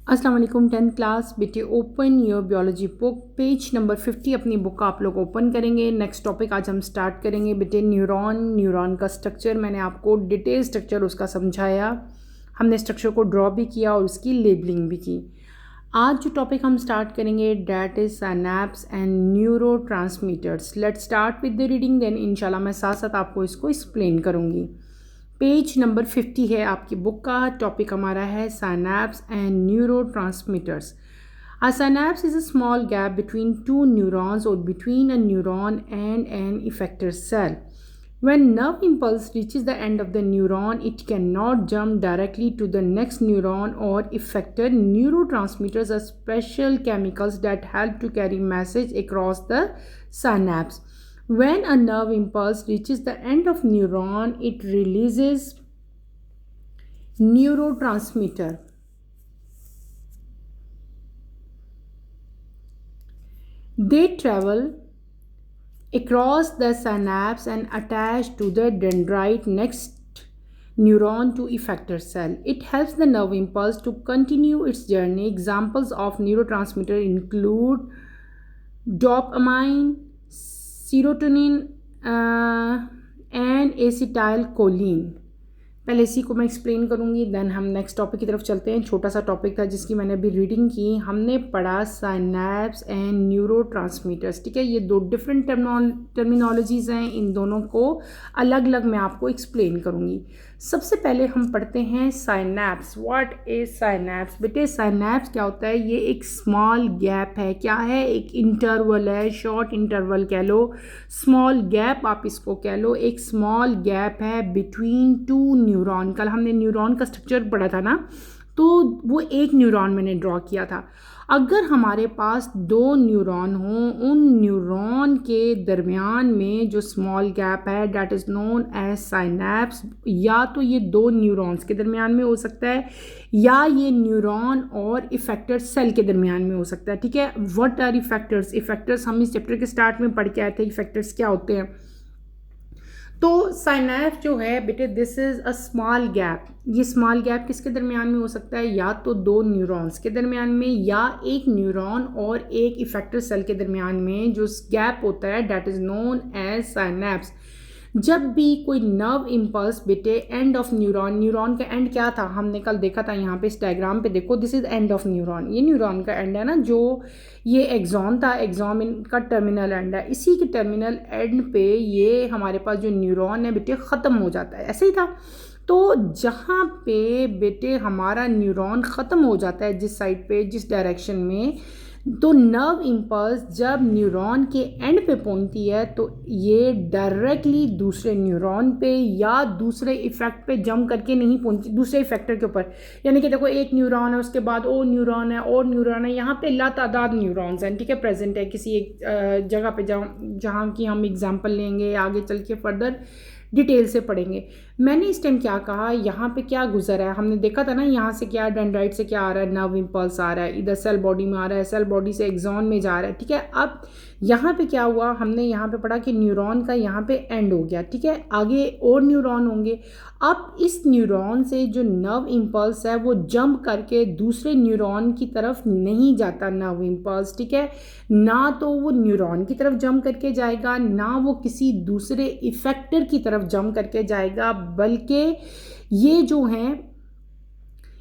अस्सलाम वालेकुम 10th class बेटे। Open your biology book, page number 50 अपनी बुक का आप लोग ओपन करेंगे। नेक्स्ट टॉपिक आज हम स्टार्ट करेंगे बेटे न्यूरॉन का स्ट्रक्चर। मैंने आपको डिटेल स्ट्रक्चर उसका समझाया, हमने स्ट्रक्चर को ड्रॉ भी किया और उसकी लेबलिंग भी की। आज जो टॉपिक हम स्टार्ट करेंगे that is synapse and neuro transmitters. Let's start with the reading, then इंशाल्लाह मैं साथ साथ आपको इसको एक्सप्लेन करूँगी। पेज नंबर 50 है आपकी बुक का। टॉपिक हमारा है synapse and neurotransmitters. A synapse is a small gap between two neurons or between a neuron and an effector cell. When nerve impulse reaches the end of the neuron, it cannot jump directly to the next neuron or effector. Neurotransmitters are special chemicals that help to carry message across the synapse. When a nerve impulse reaches the end of neuron, it releases neurotransmitter. They travel across the synapse and attach to the dendrite next neuron to effector cell. It helps the nerve impulse to continue its journey. Examples of neurotransmitter include dopamine, serotonin and acetylcholine. पहले इसी को मैं explain करूँगी, then हम next topic की तरफ चलते हैं। छोटा सा टॉपिक था जिसकी मैंने अभी रीडिंग की। हमने पढ़ा साइनैप्स एंड न्यूरोट्रांसमीटर्स, ठीक है। ये दो डिफरेंट टर्मिनोलॉजीज़ हैं, इन दोनों को अलग अलग मैं आपको एक्सप्लेन करूँगी। सबसे पहले हम पढ़ते हैं साइनैप्स। What is synapse? बेटे साइनैप्स क्या होता है? ये एक स्मॉल गैप है। क्या है? एक इंटरवल है, शॉर्ट इंटरवल कह लो, स्मॉल गैप आप इसको कह लो। एक स्मॉल गैप है बिटवीन टू न्यूरॉन। कल हमने न्यूरॉन का स्ट्रक्चर पढ़ा था ना, तो वो एक न्यूरॉन मैंने ड्रॉ किया था। अगर हमारे पास दो न्यूरॉन हों, उन न्यूरॉन के दरमियान में जो स्मॉल गैप है that is known as synapse. या तो ये दो न्यूरॉन्स के दरमियान में हो सकता है, या ये न्यूरॉन और इफेक्टर सेल के दरमियान में हो सकता है, ठीक है। What are effectors? इफेक्टर्स हम इस चैप्टर के स्टार्ट में पढ़ के आए थे। इफेक्टर्स क्या होते हैं? तो साइनैप्स जो है बेटे, this is a small gap. ये स्मॉल गैप किसके दरमियान में हो सकता है? या तो दो न्यूरॉन्स के दरमियान में, या एक न्यूरॉन और एक इफेक्टर सेल के दरमियान में जो गैप होता है that is known as synapse. जब भी कोई नर्व इम्पल्स बेटे एंड ऑफ न्यूरॉन का एंड क्या था हमने कल देखा था। यहाँ पे इस डायग्राम पे देखो, this is and of neuron. ये न्यूरॉन का एंड है ना, जो ये एक्सॉन था, एक्सॉन इनका टर्मिनल एंड है। इसी के टर्मिनल एंड पे ये हमारे पास जो न्यूरॉन है बेटे ख़त्म हो जाता है। ऐसे ही था। तो जहाँ पे बेटे हमारा न्यूरॉन ख़त्म हो जाता है, जिस साइड पे, जिस डायरेक्शन में, तो नर्व इम्पल्स जब न्यूरॉन के एंड पे पहुंचती है तो ये डायरेक्टली दूसरे न्यूरॉन पे या दूसरे इफेक्ट पे जंप करके नहीं पहुंचती, दूसरे इफेक्टर के ऊपर। यानी कि देखो, एक न्यूरॉन है, उसके बाद और न्यूरॉन है, और न्यूरॉन है, यहाँ पे लातादाद न्यूरॉन्स हैं, ठीक है, प्रेजेंट है किसी एक जगह पे, जहाँ की हम एग्जाम्पल लेंगे, आगे चल के फर्दर डिटेल से पढ़ेंगे। मैंने इस टाइम क्या कहा, यहाँ पे क्या गुजरा है, हमने देखा था ना, यहाँ से क्या डेंड्राइट से क्या आ रहा है, नर्व इम्पल्स आ रहा है, इधर सेल बॉडी में आ रहा है, सेल बॉडी से एक्सॉन में जा रहा है, ठीक है। अब यहाँ पे क्या हुआ, हमने यहाँ पे पढ़ा कि न्यूरॉन का यहाँ पे एंड हो गया, ठीक है, आगे और न्यूरॉन होंगे। अब इस न्यूरॉन से जो नर्व इम्पल्स है वो जंप करके दूसरे न्यूरॉन की तरफ नहीं जाता नर्व इम्पल्स, ठीक है। ना तो वो न्यूरॉन की तरफ जंप करके जाएगा, ना वो किसी दूसरे इफेक्टर की तरफ जंप करके जाएगा, बल्कि ये जो हैं,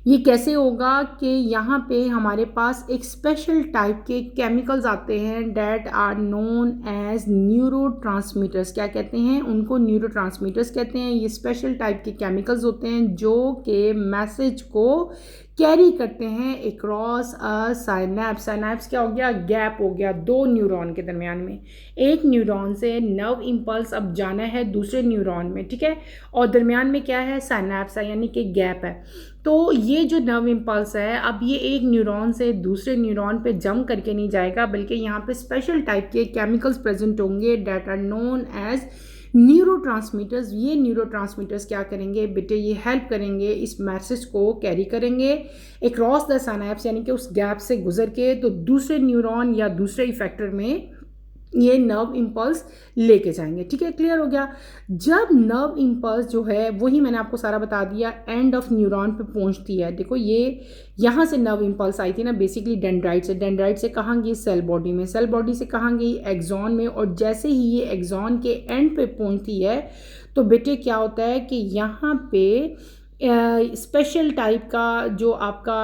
ये कैसे होगा कि यहाँ पे हमारे पास एक स्पेशल टाइप के केमिकल्स आते हैं that are known as neurotransmitters. क्या कहते हैं उनको? न्यूरोट्रांसमीटर्स कहते हैं। ये स्पेशल टाइप के केमिकल्स होते हैं जो कि मैसेज को कैरी करते हैं अक्रॉस अ साइनैप्स। साइनैप्स क्या हो गया? गैप हो गया दो न्यूरॉन के दरमियान में। एक न्यूरॉन से नर्व इम्पल्स अब जाना है दूसरे न्यूरॉन में, ठीक है, और दरमियान में क्या है? साइनैप्स है, यानी कि गैप है। तो ये जो नर्व इम्पल्स है, अब ये एक न्यूरॉन से दूसरे न्यूरॉन पे जंप करके नहीं जाएगा, बल्कि यहाँ पे स्पेशल टाइप के केमिकल्स प्रेजेंट होंगे that are known as neurotransmitters. ये न्यूरोट्रांसमीटर्स क्या करेंगे बेटे? ये हेल्प करेंगे, इस मैसेज को कैरी करेंगे अक्रॉस द साइनैप्स, यानी कि उस गैप से गुजर के तो दूसरे न्यूरॉन या दूसरे इफेक्टर में ये नर्व इम्पल्स लेके जाएंगे। ठीक है, क्लियर हो गया। जब नर्व इम्पल्स जो है वही मैंने आपको सारा बता दिया, एंड ऑफ न्यूरॉन पे पहुंचती है। देखो ये यहाँ से नर्व इम्पल्स आई थी ना, बेसिकली डेंड्राइट से। डेंड्राइट से कहाँ गई? सेल बॉडी में। सेल बॉडी से कहाँ गई? एक्सॉन में। और जैसे ही ये एक्सॉन के एंड पे पहुंचती है तो बेटे क्या होता है कि यहाँ पे स्पेशल टाइप का जो आपका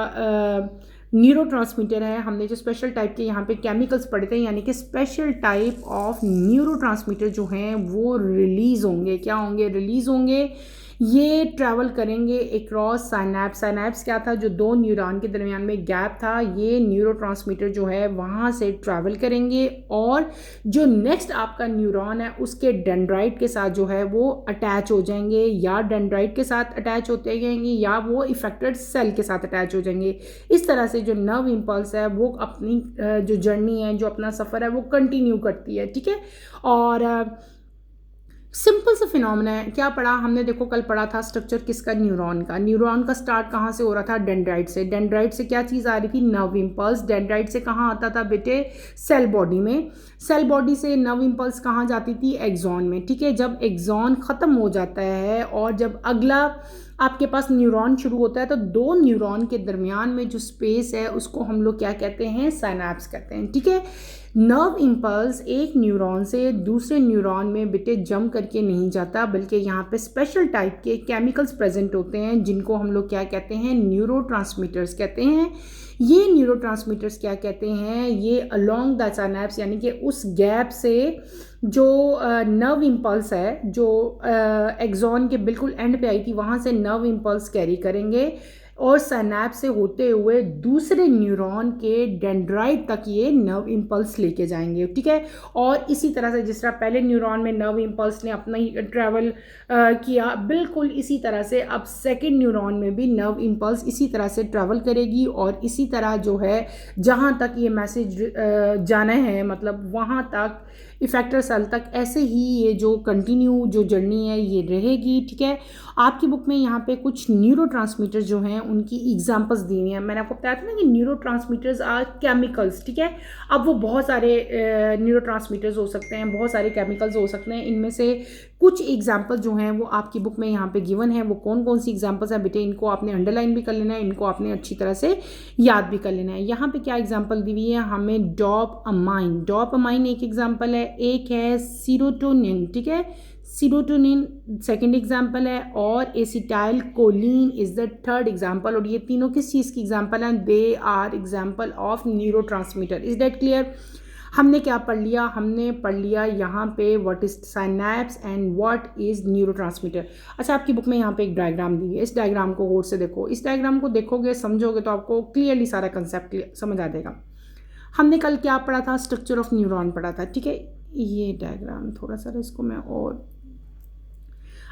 न्यूरोट्रांसमीटर है, हमने जो स्पेशल टाइप के यहाँ पे केमिकल्स पढ़े थे, यानी कि स्पेशल टाइप ऑफ न्यूरोट्रांसमीटर जो हैं वो रिलीज़ होंगे। क्या होंगे? रिलीज़ होंगे। ये ट्रैवल करेंगे अक्रॉस साइनैप्स। साइनैप्स क्या था? जो दो न्यूरॉन के दरमियान में गैप था। ये न्यूरोट्रांसमीटर जो है वहाँ से ट्रैवल करेंगे और जो नेक्स्ट आपका न्यूरॉन है उसके डेंड्राइट के साथ जो है वो अटैच हो जाएंगे, या डेंड्राइट के साथ अटैच होते जाएंगे, या वो इफेक्टेड सेल के साथ अटैच हो जाएंगे। इस तरह से जो नर्व इम्पल्स है वो अपनी जो जर्नी है, जो अपना सफ़र है वो कंटिन्यू करती है। ठीक है, और सिंपल सा फिनोमेना है। क्या पढ़ा हमने? देखो कल पढ़ा था स्ट्रक्चर किसका? न्यूरॉन का। न्यूरॉन का स्टार्ट कहाँ से हो रहा था? डेंड्राइट से। डेंड्राइट से क्या चीज़ आ रही थी? Nerve impulse. डेंड्राइट से कहाँ आता था बेटे? सेल बॉडी में। सेल बॉडी से नर्व इम्पल्स कहाँ जाती थी? एक्सॉन में। ठीक है, जब एक्सॉन ख़त्म हो जाता है और जब अगला आपके पास न्यूरॉन शुरू होता है तो दो न्यूरॉन के दरमियान में जो स्पेस है उसको हम लोग क्या कहते हैं? साइनैप्स कहते हैं। ठीक है, नर्व इम्पल्स एक न्यूरॉन से दूसरे न्यूरॉन में बेटे जंप करके नहीं जाता, बल्कि यहाँ पे स्पेशल टाइप के केमिकल्स प्रेजेंट होते हैं जिनको हम लोग क्या कहते हैं? न्यूरोट्रांसमीटर्स कहते हैं। ये न्यूरोट्रांसमीटर्स क्या कहते हैं? ये अलोंग द साइनैप्स, यानी कि उस गैप से जो नर्व इम्पल्स है जो एक्सॉन के बिल्कुल एंड पे आई थी वहाँ से नर्व इम्पल्स कैरी करेंगे और साइनैप्स से होते हुए दूसरे न्यूरॉन के डेंड्राइट तक ये नर्व इम्पल्स लेके जाएंगे। ठीक है, और इसी तरह से जिस तरह पहले न्यूरॉन में नर्व इम्पल्स ने अपना ही ट्रैवल किया, बिल्कुल इसी तरह से अब सेकंड न्यूरॉन में भी नर्व इम्पल्स इसी तरह से ट्रैवल करेगी और इसी तरह जो है जहाँ तक ये मैसेज जाना है, मतलब वहाँ तक इफेक्टर सेल तक ऐसे ही ये जो कंटिन्यू जो जर्नी है ये रहेगी। ठीक है, आपकी बुक में यहाँ पे कुछ न्यूरोट्रांसमीटर्स जो हैं उनकी एग्जांपल्स दी हुई हैं। मैंने आपको बताया था ना कि न्यूरोट्रांसमीटर्स आर केमिकल्स। ठीक है, अब वो बहुत सारे न्यूरोट्रांसमीटर्स हो सकते हैं, बहुत सारे केमिकल्स हो सकते हैं। इनमें से कुछ एग्जाम्पल जो हैं वो आपकी बुक में यहाँ पे गिवन है। वो कौन कौन सी एग्जाम्पल्स हैं बेटे? इनको आपने अंडरलाइन भी कर लेना है, इनको आपने अच्छी तरह से याद भी कर लेना है। यहाँ पे क्या एग्जाम्पल दी हुई है हमें? डोपामाइन। डोपामाइन एक एग्जाम्पल है, एक है सीरोटोनिन। ठीक है, सीरोटोनिन सेकंड एग्जाम्पल है और acetyl choline is the third example. और ये तीनों किस चीज़ की एग्जाम्पल हैं? They are example of neurotransmitter. Is that clear? हमने क्या पढ़ लिया? हमने पढ़ लिया यहाँ पे what is synapse and what is neurotransmitter. अच्छा, आपकी बुक में यहाँ पे एक डायग्राम दी है, इस डायग्राम को गौर से देखो। इस डायग्राम को देखोगे, समझोगे तो आपको क्लियरली सारा कंसेप्ट समझ आ जाएगा। हमने कल क्या पढ़ा था? स्ट्रक्चर ऑफ न्यूरॉन पढ़ा था। ठीक है, ये डायग्राम थोड़ा सा इसको मैं और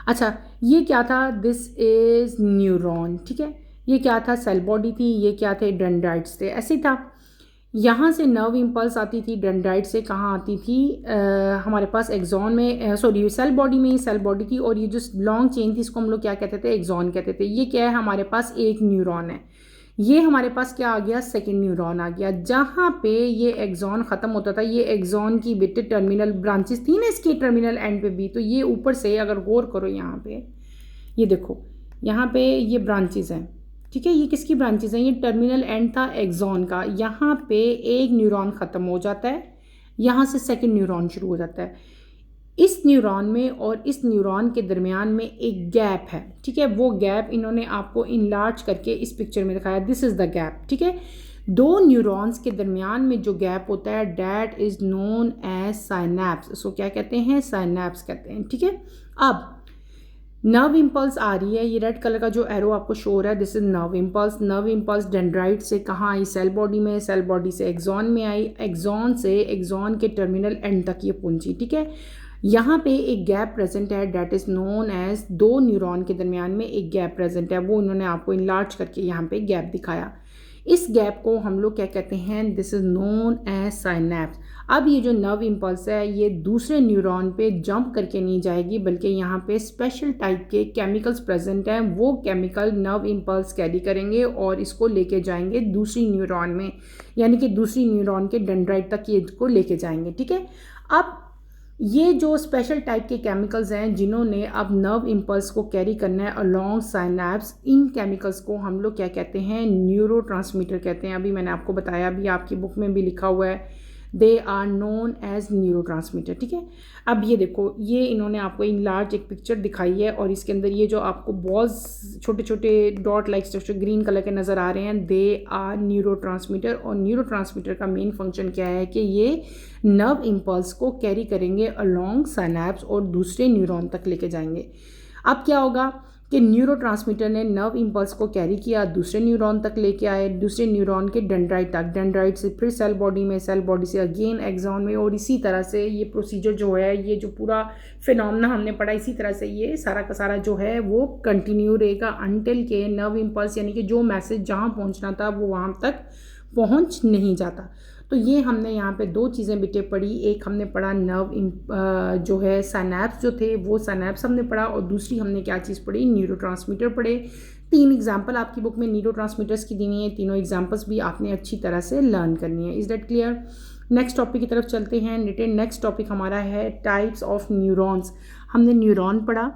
अच्छा, ये क्या था? This is neuron. ठीक है, ये क्या था? सेल बॉडी थी। ये क्या थे? डेंड्राइट्स थे। ऐसे ही था, यहाँ से नर्व इम्पल्स आती थी, डेंड्राइट से कहाँ आती थी? हमारे पास एक्सॉन में, सॉरी सेल बॉडी में ही सेल बॉडी थी। और ये जो लॉन्ग चेन थी इसको हम लोग क्या कहते थे? एक्सॉन कहते थे। ये क्या है? हमारे पास एक न्यूरॉन है। ये हमारे पास क्या आ गया? सेकेंड न्यूरॉन आ गया। जहाँ पे ये एक्सॉन ख़त्म होता था, ये एक्सॉन की बेटे टर्मिनल ब्रांचेस थी ना इसके टर्मिनल एंड पे भी, तो ये ऊपर से अगर गौर करो यहाँ पे, ये देखो यहाँ पे ये ब्रांचेस हैं। ठीक है, ये किसकी ब्रांचेस हैं? ये टर्मिनल एंड था एक्सॉन का। यहाँ पे एक न्यूरॉन ख़त्म हो जाता है, यहाँ से सेकेंड न्यूरॉन शुरू हो जाता है। इस न्यूरॉन में और इस न्यूरॉन के दरमियान में एक गैप है। ठीक है, वो गैप इन्होंने आपको इनलार्ज करके इस पिक्चर में दिखाया। This is the gap. ठीक है, दो न्यूरॉन्स के दरमियान में जो गैप होता है that is known as synapse. इसको क्या कहते हैं? साइनैप्स कहते हैं। ठीक है, अब नर्व इम्पल्स आ रही है, ये रेड कलर का जो एरो आपको शो हो रहा है, this is nerve impulse. Nerve impulse dendrite से कहाँ आई? सेल बॉडी में। सेल बॉडी से एक्सॉन में आई। एक्सॉन से एक्सॉन के टर्मिनल एंड तक ये पहुंची। ठीक है, यहाँ पे एक गैप प्रेजेंट है डैट इज़ नोन एज, दो न्यूरॉन के दरमियान में एक गैप प्रेजेंट है, वो उन्होंने आपको इनलार्ज करके यहाँ पे गैप दिखाया। इस गैप को हम लोग क्या कहते हैं? This is known as synapse. अब ये जो नर्व इम्पल्स है ये दूसरे न्यूरॉन पे जंप करके नहीं जाएगी, बल्कि यहाँ पे स्पेशल टाइप के केमिकल्स प्रेजेंट हैं। वो केमिकल नर्व इम्पल्स कैरी करेंगे और इसको लेके जाएंगे दूसरी न्यूरॉन में, यानी कि दूसरी न्यूरॉन के डेंड्राइट तक ये इसको लेके जाएंगे। ठीक है, अब ये जो स्पेशल टाइप के केमिकल्स हैं जिन्होंने अब नर्व इम्पल्स को कैरी करना है अलोंग साइनैप्स, इन केमिकल्स को हम लोग क्या कहते हैं, न्यूरोट्रांसमीटर कहते हैं। अभी मैंने आपको बताया, अभी आपकी बुक में भी लिखा हुआ है, they are known as neurotransmitter. ठीक है, अब ये देखो, ये इन्होंने आपको इन लार्ज एक पिक्चर दिखाई है और इसके अंदर ये जो आपको बहुत छोटे छोटे dot like structure green colour के नज़र आ रहे हैं, दे आर न्यूरोट्रांसमीटर। और न्यूरोट्रांसमीटर का मेन फंक्शन क्या है कि ये नर्व इम्पल्स को कैरी करेंगे अलोंग साइनैप्स और दूसरे न्यूरॉन तक लेके जाएंगे। अब क्या होगा कि न्यूरोट्रांसमीटर ने नर्व इम्पल्स को कैरी किया, दूसरे न्यूरॉन तक लेके आए, दूसरे न्यूरॉन के डेंड्राइट तक, डेंड्राइट से फिर सेल बॉडी में, सेल बॉडी से अगेन एक्सॉन में, और इसी तरह से ये प्रोसीजर जो है, ये जो पूरा फिनोमेना हमने पढ़ा, इसी तरह से ये सारा का सारा जो है वो कंटिन्यू रहेगा अनटिल के नर्व इम्पल्स यानी कि जो मैसेज जहाँ पहुँचना था वो वहाँ तक पहुँच नहीं जाता। तो ये हमने यहाँ पे दो चीज़ें बेटे पढ़ी, एक हमने पढ़ा नर्व जो है साइनैप्स जो थे वो साइनैप्स हमने पढ़ा, और दूसरी हमने क्या चीज़ पढ़ी, न्यूरोट्रांसमीटर पढ़े। 3 एग्जाम्पल आपकी बुक में न्यूरोट्रांसमीटर्स की दी हुई है, तीनों एग्जाम्पल्स भी आपने अच्छी तरह से लर्न करनी है। Is that clear? Next topic की तरफ चलते हैं। नेक्स्ट टॉपिक हमारा है टाइप्स ऑफ न्यूरॉन्स। हमने न्यूरॉन पढ़ा,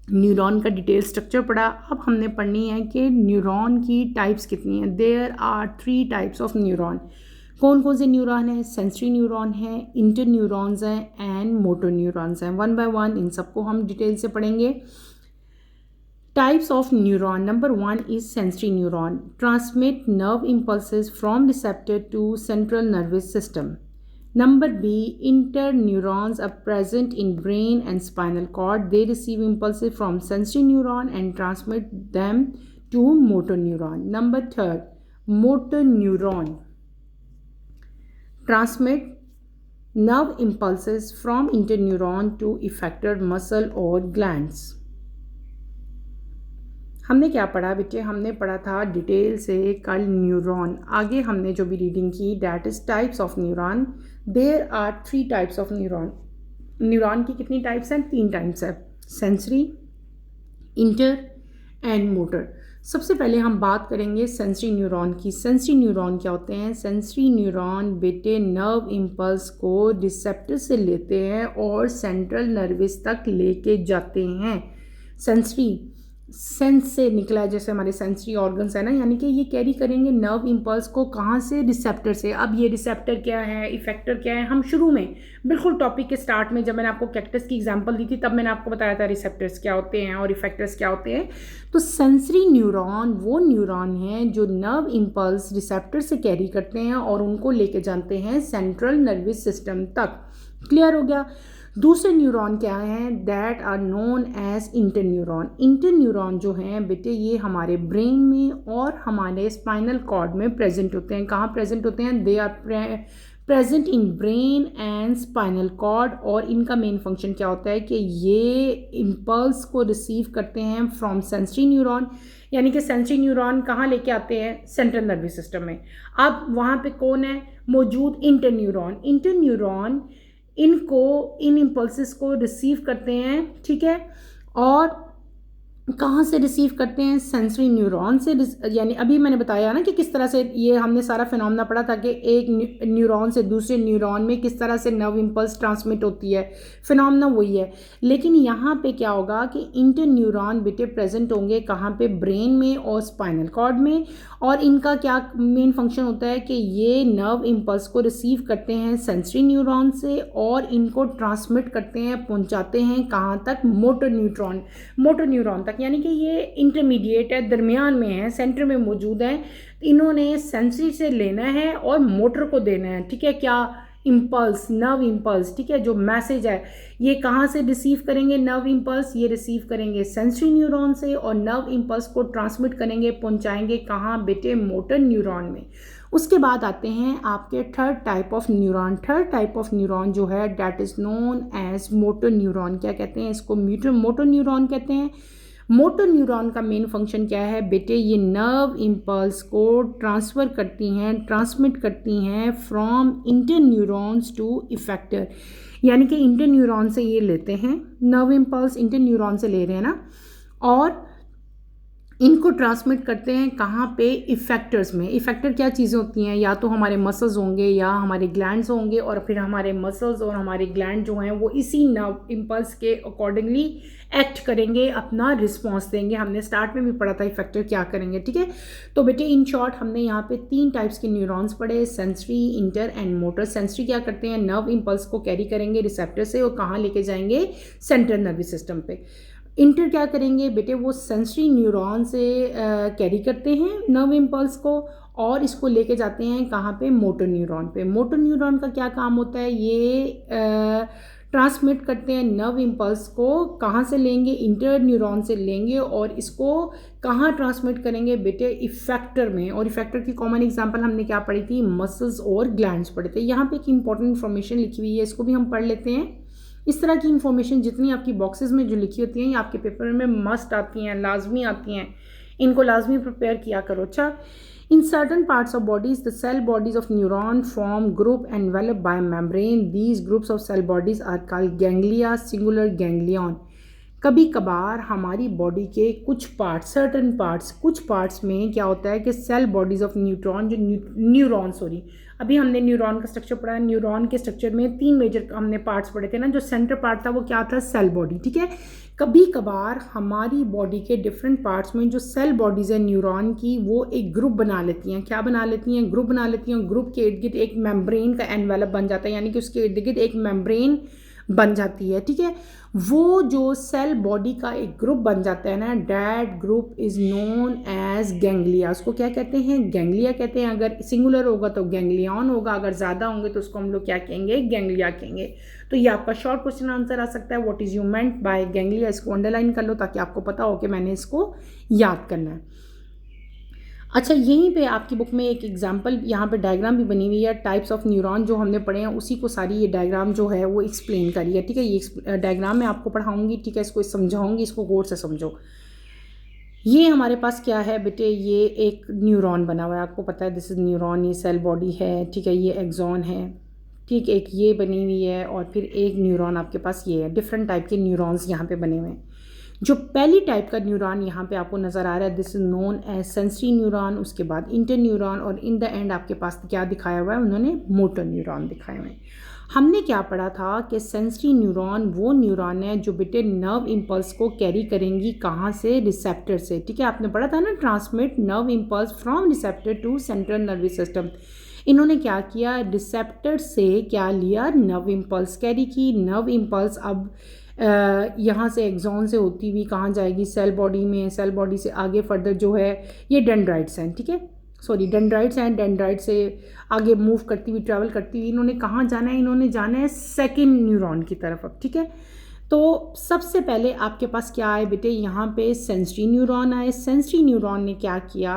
न्यूरॉन का डिटेल स्ट्रक्चर पढ़ा। अब हमने पढ़नी है कि न्यूरॉन की टाइप्स कितनी हैं। There are 3 types of neuron. कौन कौन से न्यूरॉन हैं? सेंसरी न्यूरॉन है, इंटर न्यूरॉन्स हैं एंड मोटर न्यूरॉन्स हैं। वन बाय वन इन सबको हम डिटेल से पढ़ेंगे। Types of neuron, number 1 is sensory neuron, transmit nerve impulses from receptor to central nervous system. Number B, interneurons are present in brain and spinal cord. They receive impulses from sensory neuron and transmit them to motor neuron. Number 3, motor neuron transmit nerve impulses from interneuron to effector muscle or glands. हमने क्या पढ़ा बेटे? हमने पढ़ा था detail से कल neuron. आगे हमने जो भी रीडिंग की, that is types of neuron. There are 3 types of neuron. Neuron की कितनी टाइप्स हैं? 3 टाइप्स है, सेंसरी, इंटर एंड मोटर। सबसे पहले हम बात करेंगे सेंसरी न्यूरॉन की। सेंसरी न्यूरॉन क्या होते हैं? सेंसरी न्यूरॉन बेटे नर्व इम्पल्स को रिसेप्टर से लेते हैं और सेंट्रल नर्वस तक लेके जाते हैं। सेंसरी सेंस से निकला है, जैसे हमारे सेंसरी ऑर्गन्स है ना, यानी कि ये कैरी करेंगे नर्व इम्पल्स को कहाँ से? रिसेप्टर से। अब ये रिसेप्टर क्या है, इफेक्टर क्या है, हम शुरू में बिल्कुल टॉपिक के स्टार्ट में जब मैंने आपको कैक्टस की एग्जांपल दी थी तब मैंने आपको बताया था रिसेप्टर्स क्या होते हैं और इफेक्टर्स क्या होते हैं। तो सेंसरी न्यूरॉन वो न्यूरॉन हैं जो नर्व इम्पल्स रिसेप्टर से कैरी करते हैं और उनको लेके जाते हैं सेंट्रल नर्वस सिस्टम तक। क्लियर हो गया? दूसरे न्यूरॉन क्या हैं? That are known as interneuron. Interneuron जो हैं बेटे ये हमारे ब्रेन में और हमारे स्पाइनल कॉर्ड में प्रेजेंट होते हैं। कहाँ प्रेजेंट होते हैं? They are present in brain and spinal cord. और इनका मेन फंक्शन क्या होता है कि ये इम्पल्स को रिसीव करते हैं फ्रॉम सेंसरी न्यूरॉन, यानी कि सेंसरी न्यूरॉन कहाँ लेके आते हैं? सेंट्रल नर्वस सिस्टम में। अब वहाँ पे कौन है मौजूद? इंटरन्यूरॉन। इंटरन्यूरॉन इनको इन इम्पल्सेस को रिसीव करते हैं, ठीक है, और कहाँ से रिसीव करते हैं? सेंसरी न्यूरॉन से। यानी अभी मैंने बताया ना कि किस तरह से ये हमने सारा फिनोमेना पढ़ा था कि एक न्यूरॉन से दूसरे न्यूरॉन में किस तरह से नर्व इम्पल्स ट्रांसमिट होती है, फिनोमेना वही है। लेकिन यहाँ पे क्या होगा कि इंटर न्यूरॉन बेटे प्रेजेंट होंगे कहाँ पे? ब्रेन में और स्पाइनल कॉर्ड में। और इनका क्या मेन फंक्शन होता है कि ये नर्व इम्पल्स को रिसीव करते हैं सेंसरी न्यूरॉन से और इनको ट्रांसमिट करते हैं, पहुँचाते हैं कहाँ तक? मोटर न्यूरॉन तक। यानी कि ये इंटरमीडिएट है, दरमियान में है, सेंटर में मौजूद है। इन्होंने सेंसरी से लेना है और मोटर को देना है, ठीक है, क्या? इम्पल्स, नर्व इम्पल्स, ठीक है, जो मैसेज है ये कहाँ से रिसीव करेंगे? नर्व इम्पल्स ये रिसीव करेंगे सेंसरी न्यूरॉन से और नर्व इम्पल्स को ट्रांसमिट करेंगे, पहुँचाएंगे कहाँ बेटे? मोटर न्यूरॉन में। उसके बाद आते हैं आपके third type of neuron. Third type of neuron जो है that is known as motor neuron. क्या कहते हैं इसको? मोटर न्यूरॉन कहते हैं। मोटर न्यूरॉन का मेन फंक्शन क्या है बेटे? ये नर्व इम्पल्स को ट्रांसफ़र करती हैं, ट्रांसमिट करती हैं from inter neurons to effector. यानी कि इंटर न्यूरॉन से ये लेते हैं नर्व इम्पल्स, इंटर न्यूरॉन से ले रहे हैं ना, और इनको ट्रांसमिट करते हैं कहाँ पे, इफेक्टर्स में। इफेक्टर क्या चीज़ें होती हैं, या तो हमारे मसल्स होंगे या हमारे ग्लैंड्स होंगे, और फिर हमारे मसल्स और हमारे ग्लैंड जो हैं वो इसी नर्व इम्पल्स के अकॉर्डिंगली एक्ट करेंगे, अपना रिस्पॉन्स देंगे। हमने स्टार्ट में भी पढ़ा था इफेक्टर क्या करेंगे, ठीक है। तो बेटे इन शॉर्ट हमने यहाँ पे 3 टाइप्स के न्यूरॉन्स पढ़े, sensory, inter and motor. Sensory क्या करते हैं, नर्व इम्पल्स को कैरी करेंगे रिसेप्टर से और कहाँ लेके जाएंगे, सेंट्रल नर्वस सिस्टम पे। इंटर क्या करेंगे बेटे, वो सेंसरी न्यूरॉन से कैरी करते हैं नर्व इम्पल्स को और इसको लेके जाते हैं कहाँ पे, मोटर न्यूरॉन पे। मोटर न्यूरॉन का क्या काम होता है, ये ट्रांसमिट करते हैं नर्व इम्पल्स को, कहाँ से लेंगे, इंटर न्यूरॉन से लेंगे और इसको कहाँ ट्रांसमिट करेंगे बेटे, इफेक्टर में। और इफेक्टर की कॉमन एग्जांपल हमने क्या पढ़ी थी, मसल्स और ग्लैंड्स पढ़े थे। यहाँ पे एक इंपॉर्टेंट इन्फॉर्मेशन लिखी हुई है, इसको भी हम पढ़ लेते हैं। इस तरह की इन्फॉर्मेशन जितनी आपकी बॉक्सेस में जो लिखी होती हैं ये आपके पेपर में मस्ट आती हैं, लाजमी आती हैं, इनको लाजमी प्रिपेयर किया करो। अच्छा, in certain parts of bodies the cell bodies of neuron form group and develop by membrane. These groups of cell bodies are called ganglia, singular ganglion. कभी कभार हमारी बॉडी के कुछ पार्ट्स, सर्टन पार्ट्स, कुछ parts में क्या होता है कि सेल बॉडीज़ ऑफ न्यूरॉन अभी हमने न्यूरॉन का स्ट्रक्चर पढ़ा है। न्यूरॉन के स्ट्रक्चर में 3 मेजर हमने पार्ट्स पढ़े थे ना। जो सेंटर पार्ट था वो क्या था, सेल बॉडी, ठीक है। कभी कभार हमारी बॉडी के डिफरेंट पार्ट्स में जो सेल बॉडीज़ है न्यूरॉन की, वो एक ग्रुप बना लेती हैं। क्या बना लेती हैं, ग्रुप बना लेती हैं। ग्रुप के इर्द गिर्द एक मेम्ब्रेन का एनवेलप बन जाता है, यानी कि उसके इर्द गिर्द एक मेम्ब्रेन बन जाती है, ठीक है। वो जो सेल बॉडी का एक ग्रुप बन जाता है ना, that group is known as ganglia. उसको क्या कहते हैं, गैंग्लिया कहते हैं। अगर सिंगुलर होगा तो गैंग्लियन होगा, अगर ज़्यादा होंगे तो उसको हम लोग क्या कहेंगे, गैंग्लिया कहेंगे। तो ये आपका शॉर्ट क्वेश्चन आंसर आ सकता है, what is you meant by ganglia. इसको अंडरलाइन कर लो ताकि आपको पता हो कि मैंने इसको याद करना है। अच्छा, यहीं पे आपकी बुक में एक एग्जांपल यहाँ पे डायग्राम भी बनी हुई है, टाइप्स ऑफ न्यूरॉन जो हमने पढ़े हैं उसी को सारी ये डायग्राम जो है वो एक्सप्लेन करी है, ठीक है। ये डायग्राम मैं आपको पढ़ाऊंगी, ठीक है, इसको समझाऊंगी, इसको गौर से समझो। ये हमारे पास क्या है बेटे, ये एक न्यूरॉन बना हुआ है, आपको पता है दिस इज न्यूरॉन, ये सेल बॉडी है, ठीक है, ये एक्सॉन है, ठीक, एक ये बनी हुई है और फिर एक न्यूरॉन आपके पास ये है। डिफरेंट टाइप के न्यूरॉन्स यहाँ पे बने हुए हैं। जो पहली टाइप का न्यूरॉन यहाँ पे आपको नज़र आ रहा है, this is known as sensory neuron, उसके बाद इंटर न्यूरॉन और इन द एंड आपके पास क्या दिखाया हुआ है, उन्होंने मोटर न्यूरॉन दिखाए हुए हैं। हमने क्या पढ़ा था कि सेंसरी न्यूरॉन वो न्यूरॉन है जो बेटे नर्व इम्पल्स को कैरी करेंगी, कहाँ से, रिसेप्टर से, ठीक है। आपने पढ़ा था ना, transmit nerve impulse from receptor to central nervous system. इन्होंने क्या किया, रिसेप्टर से क्या लिया, नर्व इम्पल्स कैरी की। नर्व इम्पल्स अब यहाँ से एक्सॉन से होती हुई कहाँ जाएगी, सेल बॉडी में, सेल बॉडी से आगे फर्दर जो है ये डेंड्राइट्स हैं, ठीक है, सॉरी डेंड्राइट्स हैं, डेंड्राइट से आगे मूव करती हुई, ट्रैवल करती हुई इन्होंने कहाँ जाना है, इन्होंने जाना है सेकेंड न्यूरॉन की तरफ अब, ठीक है। तो सबसे पहले आपके पास क्या आए बेटे, यहाँ पे सेंसरी न्यूरॉन आए। सेंसरी न्यूरॉन ने क्या किया,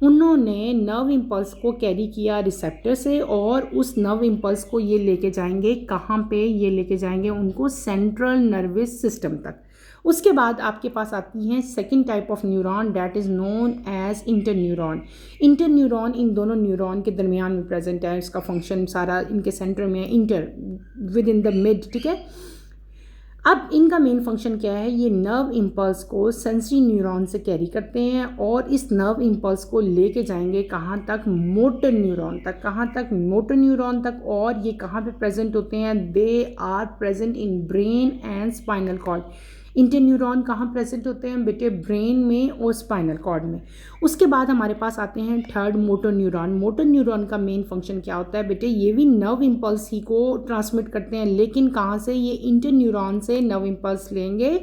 उन्होंने नर्व इम्पल्स को कैरी किया रिसेप्टर से और उस नर्व इम्पल्स को ये लेके जाएंगे कहाँ पे, ये लेके जाएंगे उनको सेंट्रल नर्वस सिस्टम तक। उसके बाद आपके पास आती हैं second type of neuron, that is known as inter neuron. Inter neuron इन दोनों न्यूरॉन के दरमियान में प्रेजेंट है, इसका फंक्शन सारा इनके सेंटर में है, inter with in the mid, ठीक है। अब इनका मेन फंक्शन क्या है, ये नर्व इम्पल्स को सेंसरी न्यूरॉन से कैरी करते हैं और इस नर्व इम्पल्स को लेके जाएंगे कहाँ तक, मोटर न्यूरॉन तक। कहाँ तक, मोटर न्यूरॉन तक। और ये कहाँ पे प्रेजेंट होते हैं, they are present in brain and spinal cord. Inter neuron कहाँ प्रेजेंट होते हैं बेटे, ब्रेन में और स्पाइनल कॉर्ड में। उसके बाद हमारे पास आते हैं third, motor neuron. Motor neuron का मेन फंक्शन क्या होता है बेटे, ये भी नर्व इम्पल्स ही को ट्रांसमिट करते हैं, लेकिन कहाँ से, ये इंटर न्यूरॉन से नर्व इम्पल्स लेंगे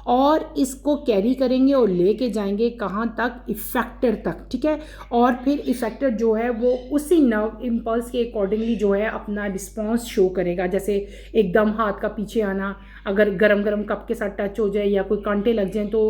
और इसको कैरी करेंगे और लेके जाएंगे कहाँ तक, इफेक्टर तक, ठीक है। और फिर इफेक्टर जो है वो उसी नर्व इम्पल्स के अकॉर्डिंगली जो है अपना रिस्पॉन्स शो करेगा। जैसे एकदम हाथ का पीछे आना, अगर गरम गरम कप के साथ टच हो जाए या कोई कांटे लग जाएं तो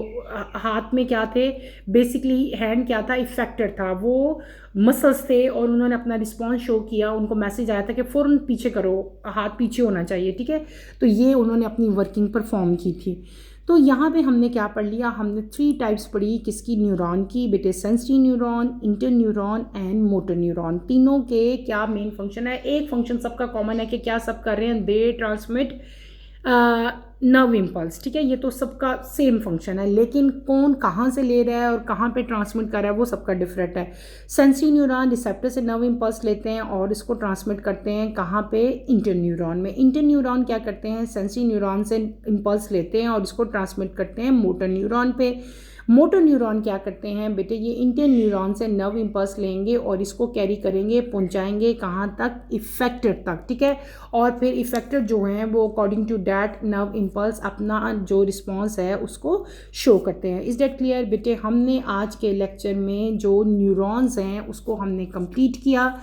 हाथ में क्या थे, बेसिकली हैंड क्या था, इफेक्टर था, वो मसल्स थे और उन्होंने अपना रिस्पॉन्स शो किया। उनको मैसेज आया था कि फ़ौरन पीछे करो, हाथ पीछे होना चाहिए, ठीक है। तो ये उन्होंने अपनी वर्किंग परफॉर्म की थी। तो यहाँ पे हमने क्या पढ़ लिया, हमने 3 टाइप्स पढ़ी किसकी, न्यूरॉन की बेटे, sensory neuron, inter neuron and motor neuron. तीनों के क्या मेन फंक्शन है, एक फंक्शन सबका कॉमन है कि क्या सब कर रहे हैं, दे ट्रांसमिट नर्व इम्पल्स, ठीक है, ये तो सबका सेम फंक्शन है, लेकिन कौन कहाँ से ले रहा है और कहाँ पे ट्रांसमिट कर रहा है वो सबका डिफरेंट है। सेंसरी न्यूरॉन रिसेप्टर से नर्व इम्पल्स लेते हैं और इसको ट्रांसमिट करते हैं कहाँ पे, इंटरन्यूरॉन में। इंटरन्यूरॉन क्या करते हैं, सेंसरी न्यूरॉन से इम्पल्स लेते हैं और इसको ट्रांसमिट करते हैं मोटर न्यूरॉन पे। मोटर न्यूरॉन क्या करते हैं बेटे, ये इंटरन्यूरॉन से नर्व इम्पल्स लेंगे और इसको कैरी करेंगे, पहुंचाएंगे कहाँ तक, इफेक्टर तक, ठीक है। और फिर इफेक्टर जो हैं वो according to that nerve impulse अपना जो रिस्पॉन्स है उसको शो करते हैं। इज डेट क्लियर बेटे? हमने आज के लेक्चर में जो न्यूरॉन्स हैं उसको हमने कंप्लीट किया।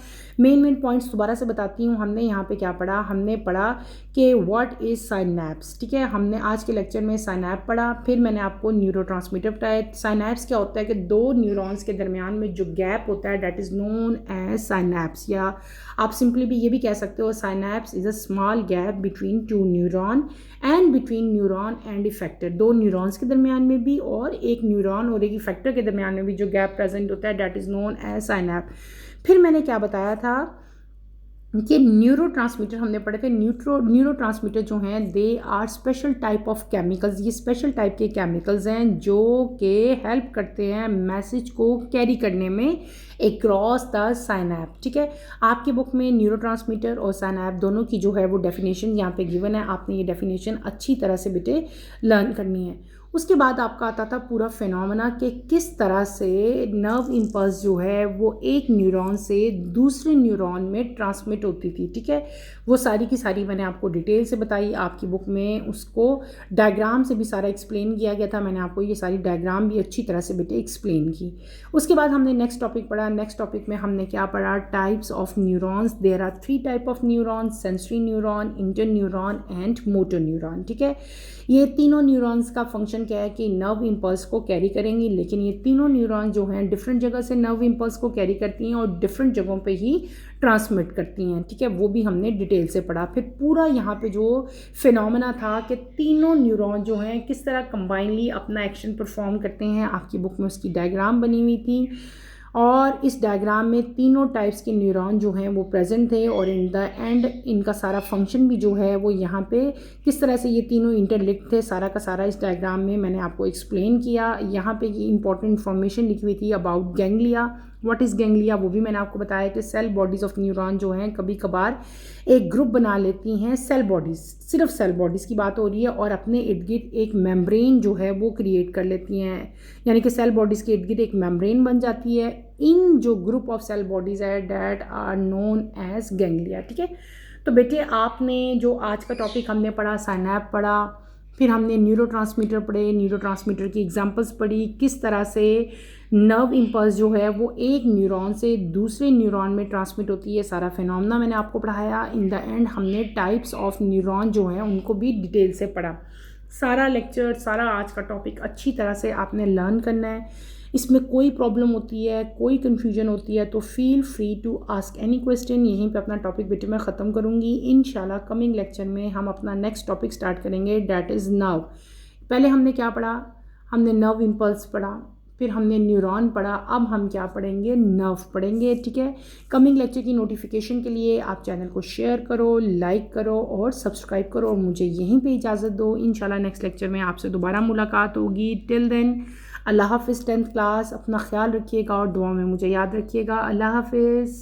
मेन पॉइंट्स दोबारा से बताती हूँ। हमने यहाँ पे क्या पढ़ा, हमने पढ़ा कि व्हाट इज़ साइनैप्स, ठीक है। हमने आज के लेक्चर में साइनैप पढ़ा, फिर मैंने आपको न्यूरोट्रांसमीटर बताया। साइनैप्स क्या होता है कि दो न्यूरॉन्स के दरमियान में जो गैप होता है that is known as synapse, या आप सिंपली भी ये भी कह सकते हो synapse is a small gap between two neuron and between neuron and effector. दो न्यूरॉन्स के दरमियान में भी और एक न्यूरॉन और एक इफेक्टर के दरमियान में भी जो गैप प्रेजेंट होता है दैट इज़ नोन एज साइनैप। फिर मैंने क्या बताया था कि न्यूरोट्रांसमीटर हमने पढ़े थे। न्यूरोट्रांसमीटर जो हैं they are special type of chemicals, ये स्पेशल टाइप के केमिकल्स हैं जो कि हेल्प करते हैं मैसेज को कैरी करने में अक्रॉस द साइनैप, ठीक है। आपकी बुक में न्यूरोट्रांसमीटर और साइनैप दोनों की जो है वो डेफिनेशन यहाँ पे गिवन है, आपने ये डेफिनेशन अच्छी तरह से बेटे लर्न करनी है। उसके बाद आपका आता था पूरा फिनोमेना कि किस तरह से नर्व इम्पल्स जो है वो एक न्यूरॉन से दूसरे न्यूरॉन में ट्रांसमिट होती थी, ठीक है। वो सारी की सारी मैंने आपको डिटेल से बताई। आपकी बुक में उसको डायग्राम से भी सारा एक्सप्लेन किया गया था, मैंने आपको ये सारी डायग्राम भी अच्छी तरह से बेटे एक्सप्लेन की। उसके बाद हमने नेक्स्ट टॉपिक पढ़ा। नेक्स्ट टॉपिक में हमने क्या पढ़ा, types of neurons. There are 3 type of neurons, sensory neuron, interneuron and motor neuron, ठीक है। ये तीनों न्यूरॉन्स का फंक्शन क्या है कि नर्व इम्पल्स को कैरी करेंगी, लेकिन ये तीनों न्यूरॉन जो हैं डिफरेंट जगह से नर्व इम्पल्स को कैरी करती हैं और डिफरेंट जगहों पे ही ट्रांसमिट करती हैं, ठीक है। वो भी हमने डिटेल से पढ़ा। फिर पूरा यहाँ पे जो फिनोमेना था कि तीनों न्यूरॉन जो हैं किस तरह कंबाइनली अपना एक्शन परफॉर्म करते हैं, आपकी बुक में उसकी डायग्राम बनी हुई थी। और इस डायग्राम में तीनों टाइप्स के न्यूरॉन जो हैं वो प्रेजेंट थे और इन द एंड इनका सारा फंक्शन भी जो है वो यहाँ पे किस तरह से ये तीनों इंटरलिंक्ड थे, सारा का सारा इस डायग्राम में मैंने आपको एक्सप्लेन किया। यहाँ पे ये इंपॉर्टेंट इन्फॉर्मेशन लिखी हुई थी about ganglia. What is ganglia वो भी मैंने आपको बताया कि सेल बॉडीज़ ऑफ न्यूरॉन जो हैं कभी कभार एक ग्रुप बना लेती हैं सेल बॉडीज़, सिर्फ सेल बॉडीज़ की बात हो रही है, और अपने इर्द गिर्द एक मेम्ब्रेन जो है वो क्रिएट कर लेती हैं, यानी कि सेल बॉडीज़ के इर्द गिर्द एक मेम्ब्रेन बन जाती है। इन जो ग्रुप ऑफ सेल बॉडीज़ है that are known as ganglia, ठीक है। तो बेटे आपने जो आज का टॉपिक हमने पढ़ा, साइनैप पढ़ा, फिर हमने न्यूरोट्रांसमीटर पढ़े, न्यूरोट्रांसमीटर की एग्जांपल्स पढ़ी, किस तरह से नर्व इम्पल्स जो है वो एक न्यूरॉन से दूसरे न्यूरॉन में ट्रांसमिट होती है, सारा फिनोमेना मैंने आपको पढ़ाया। इन द एंड हमने टाइप्स ऑफ न्यूरॉन जो हैं उनको भी डिटेल से पढ़ा। सारा लेक्चर, सारा आज का टॉपिक अच्छी तरह से आपने लर्न करना है। इसमें कोई प्रॉब्लम होती है, कोई कन्फ्यूजन होती है तो feel free to ask any question. यहीं पे अपना टॉपिक बेटे मैं ख़त्म करूँगी। इंशाल्लाह कमिंग लेक्चर में हम अपना नेक्स्ट टॉपिक स्टार्ट करेंगे, डैट इज़ नर्व। पहले हमने क्या पढ़ा, हमने नर्व इम्पल्स पढ़ा, फिर हमने न्यूरॉन पढ़ा, अब हम क्या पढ़ेंगे, नर्व पढ़ेंगे, ठीक है। कमिंग लेक्चर की नोटिफिकेशन के लिए आप चैनल को शेयर करो, लाइक करो और सब्सक्राइब करो और मुझे यहीं पे इजाज़त दो। इंशाल्लाह नेक्स्ट लेक्चर में आपसे दोबारा मुलाकात होगी। टिल देन अल्लाह हाफ़िज़। 10th क्लास, अपना ख्याल रखिएगा और दुआ में मुझे याद रखिएगा। अल्लाह हाफ़िज़।